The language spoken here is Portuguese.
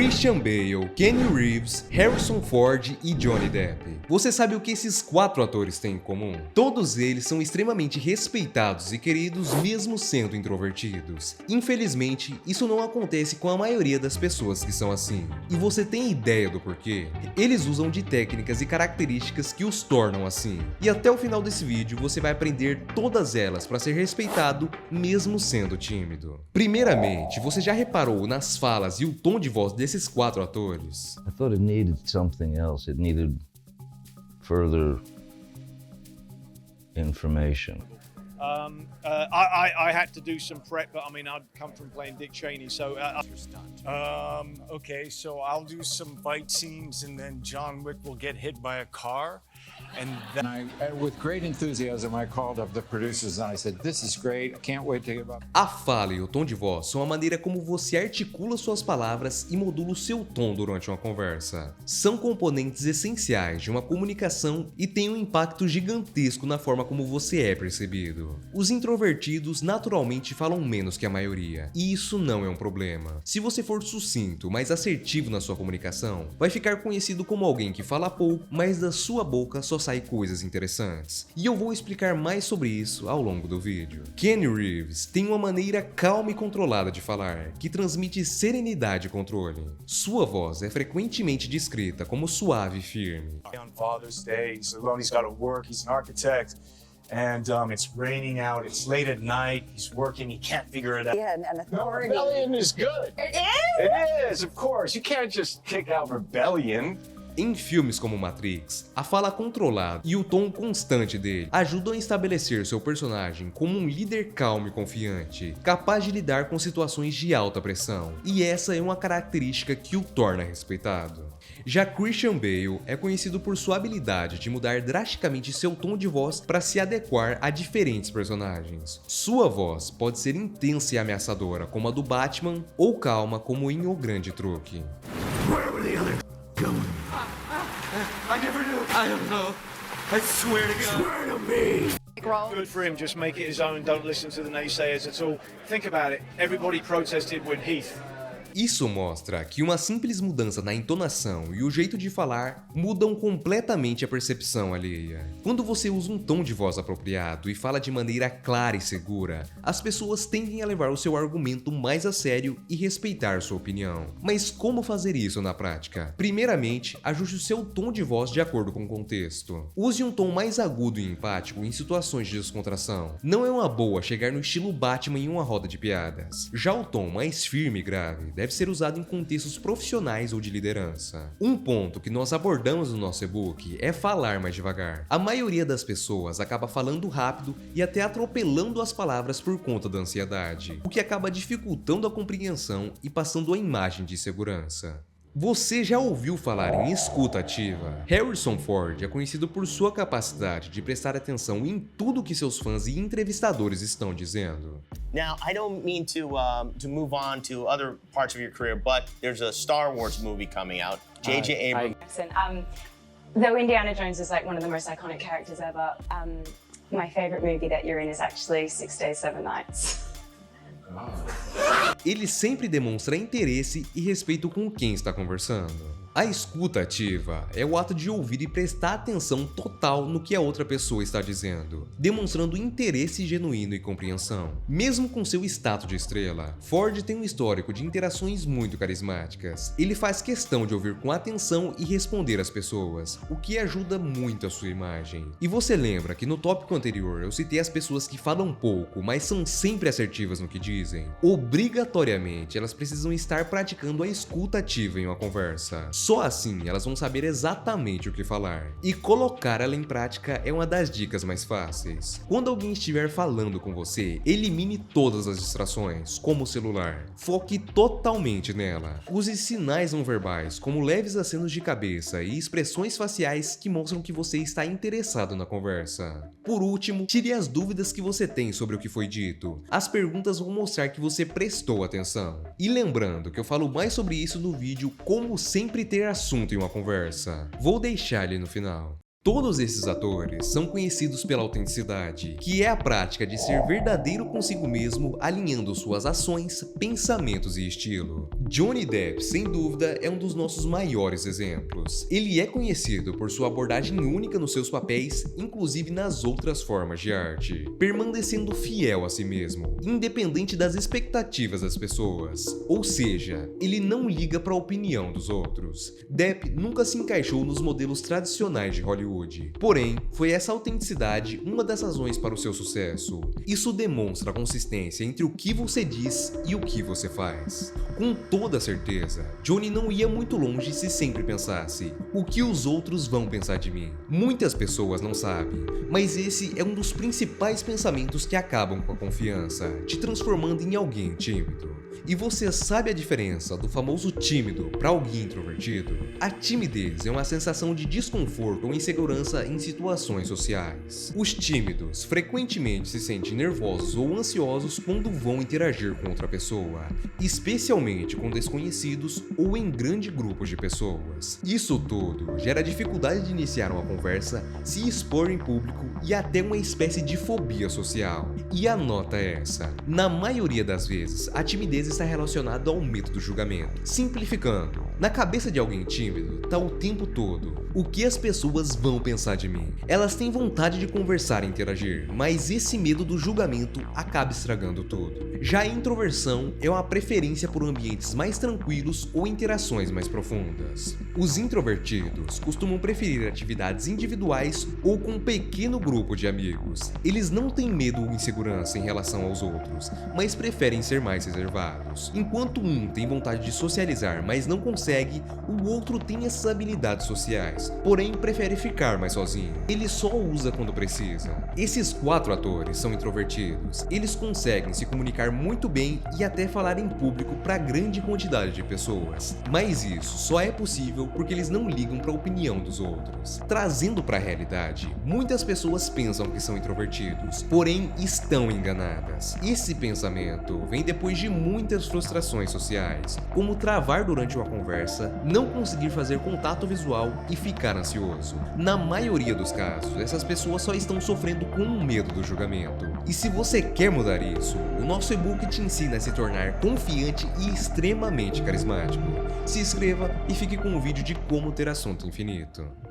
Christian Bale, Keanu Reeves, Harrison Ford e Johnny Depp. Você sabe o que esses 4 atores têm em comum? Todos eles são extremamente respeitados e queridos mesmo sendo introvertidos. Infelizmente, isso não acontece com a maioria das pessoas que são assim. E você tem ideia do porquê? Eles usam de técnicas e características que os tornam assim. E até o final desse vídeo você vai aprender todas elas para ser respeitado mesmo sendo tímido. Primeiramente, você já reparou nas falas e o tom de voz desses 4 atores? I thought it needed something else. It needed further information. I had to do some prep, but I mean, I'd come from playing Dick Cheney, so. Okay, so I'll do some fight scenes, and then John Wick will get hit by a car, and then With great enthusiasm, I called up the producers and I said, "This is great. I can't wait to get about." A fala e o tom de voz são a maneira como você articula suas palavras e modula o seu tom durante uma conversa. São componentes essenciais de uma comunicação e têm um impacto gigantesco na forma como você é percebido. Os introvertidos naturalmente falam menos que a maioria, e isso não é um problema. Se você for sucinto, mas assertivo na sua comunicação, vai ficar conhecido como alguém que fala pouco, mas da sua boca só sai coisas interessantes. E eu vou explicar mais sobre isso ao longo do vídeo. Keanu Reeves tem uma maneira calma e controlada de falar, que transmite serenidade e controle. Sua voz é frequentemente descrita como suave e firme. on Father's Day, Salone's got to work. He's an architect, and it's raining out. It's late at night. He's working. He can't figure it out. Yeah, and No, authority. rebellion is good. It is? It is, of course. You can't just kick out rebellion. Em filmes como Matrix, a fala controlada e o tom constante dele ajudam a estabelecer seu personagem como um líder calmo e confiante, capaz de lidar com situações de alta pressão, e essa é uma característica que o torna respeitado. Já Christian Bale é conhecido por sua habilidade de mudar drasticamente seu tom de voz para se adequar a diferentes personagens. Sua voz pode ser intensa e ameaçadora, como a do Batman, ou calma, como em O Grande Truque. Good for him, just make it his own, don't listen to the naysayers at all. Think about it, everybody protested when Heath. Isso mostra que uma simples mudança na entonação e o jeito de falar mudam completamente a percepção alheia. Quando você usa um tom de voz apropriado e fala de maneira clara e segura, as pessoas tendem a levar o seu argumento mais a sério e respeitar sua opinião. Mas como fazer isso na prática? Primeiramente, ajuste o seu tom de voz de acordo com o contexto. Use um tom mais agudo e empático em situações de descontração. Não é uma boa chegar no estilo Batman em uma roda de piadas. Já o tom mais firme e grave deve ser usado em contextos profissionais ou de liderança. Um ponto que nós abordamos no nosso e-book é falar mais devagar. A maioria das pessoas acaba falando rápido e até atropelando as palavras por conta da ansiedade, o que acaba dificultando a compreensão e passando a imagem de segurança. Você já ouviu falar em escuta ativa? Harrison Ford é conhecido por sua capacidade de prestar atenção em tudo que seus fãs e entrevistadores estão dizendo. Now, I don't mean to move on to other parts of your career, but there's a Star Wars movie coming out. J.J. Abrams. Though Indiana Jones is like one of the most iconic characters ever, my favorite movie that you're in is actually 6 Days, 7 Nights. Ele sempre demonstra interesse e respeito com quem está conversando. A escuta ativa é o ato de ouvir e prestar atenção total no que a outra pessoa está dizendo, demonstrando interesse genuíno e compreensão. Mesmo com seu status de estrela, Ford tem um histórico de interações muito carismáticas. Ele faz questão de ouvir com atenção e responder às pessoas, o que ajuda muito a sua imagem. E você lembra que no tópico anterior eu citei as pessoas que falam pouco, mas são sempre assertivas no que dizem? Obrigatoriamente, elas precisam estar praticando a escuta ativa em uma conversa. Só assim elas vão saber exatamente o que falar. E colocar ela em prática é uma das dicas mais fáceis. Quando alguém estiver falando com você, elimine todas as distrações, como o celular. Foque totalmente nela. Use sinais não verbais, como leves acenos de cabeça e expressões faciais que mostram que você está interessado na conversa. Por último, tire as dúvidas que você tem sobre o que foi dito. As perguntas vão mostrar que você prestou atenção. E lembrando que eu falo mais sobre isso no vídeo Como Sempre Ter Assunto em uma Conversa. Vou deixar ele no final. Todos esses atores são conhecidos pela autenticidade, que é a prática de ser verdadeiro consigo mesmo, alinhando suas ações, pensamentos e estilo. Johnny Depp, sem dúvida, é um dos nossos maiores exemplos. Ele é conhecido por sua abordagem única nos seus papéis, inclusive nas outras formas de arte, permanecendo fiel a si mesmo, independente das expectativas das pessoas. Ou seja, ele não liga para a opinião dos outros. Depp nunca se encaixou nos modelos tradicionais de Hollywood. Porém, foi essa autenticidade uma das razões para o seu sucesso. Isso demonstra a consistência entre o que você diz e o que você faz. Com toda certeza, Johnny não ia muito longe se sempre pensasse: o que os outros vão pensar de mim? Muitas pessoas não sabem, mas esse é um dos principais pensamentos que acabam com a confiança, te transformando em alguém tímido. E você sabe a diferença do famoso tímido para alguém introvertido? A timidez é uma sensação de desconforto ou insegurança em situações sociais. Os tímidos frequentemente se sentem nervosos ou ansiosos quando vão interagir com outra pessoa, especialmente com desconhecidos ou em grande grupo de pessoas. Isso tudo gera dificuldade de iniciar uma conversa, se expor em público e até uma espécie de fobia social. E a nota é essa: na maioria das vezes, a timidez está relacionada ao medo do julgamento. Simplificando, na cabeça de alguém tímido está o tempo todo: o que as pessoas vão pensar de mim? Elas têm vontade de conversar e interagir, mas esse medo do julgamento acaba estragando tudo. Já a introversão é uma preferência por ambientes mais tranquilos ou interações mais profundas. Os introvertidos costumam preferir atividades individuais ou com um pequeno grupo de amigos. Eles não têm medo ou insegurança em relação aos outros, mas preferem ser mais reservados. Enquanto um tem vontade de socializar, mas não consegue, o outro tem essas habilidades sociais, porém prefere ficar mais sozinho. Ele só usa quando precisa. Esses 4 atores são introvertidos. Eles conseguem se comunicar muito bem e até falar em público para grande quantidade de pessoas. Mas isso só é possível porque eles não ligam para a opinião dos outros. Trazendo para a realidade, muitas pessoas pensam que são introvertidos, porém estão enganadas. Esse pensamento vem depois de muitas frustrações sociais, como travar durante uma conversa, não conseguir fazer contato visual e ficar ansioso. Na maioria dos casos, essas pessoas só estão sofrendo com o medo do julgamento. E se você quer mudar isso, o nosso e-book te ensina a se tornar confiante e extremamente carismático. Se inscreva e fique com um vídeo de como ter assunto infinito.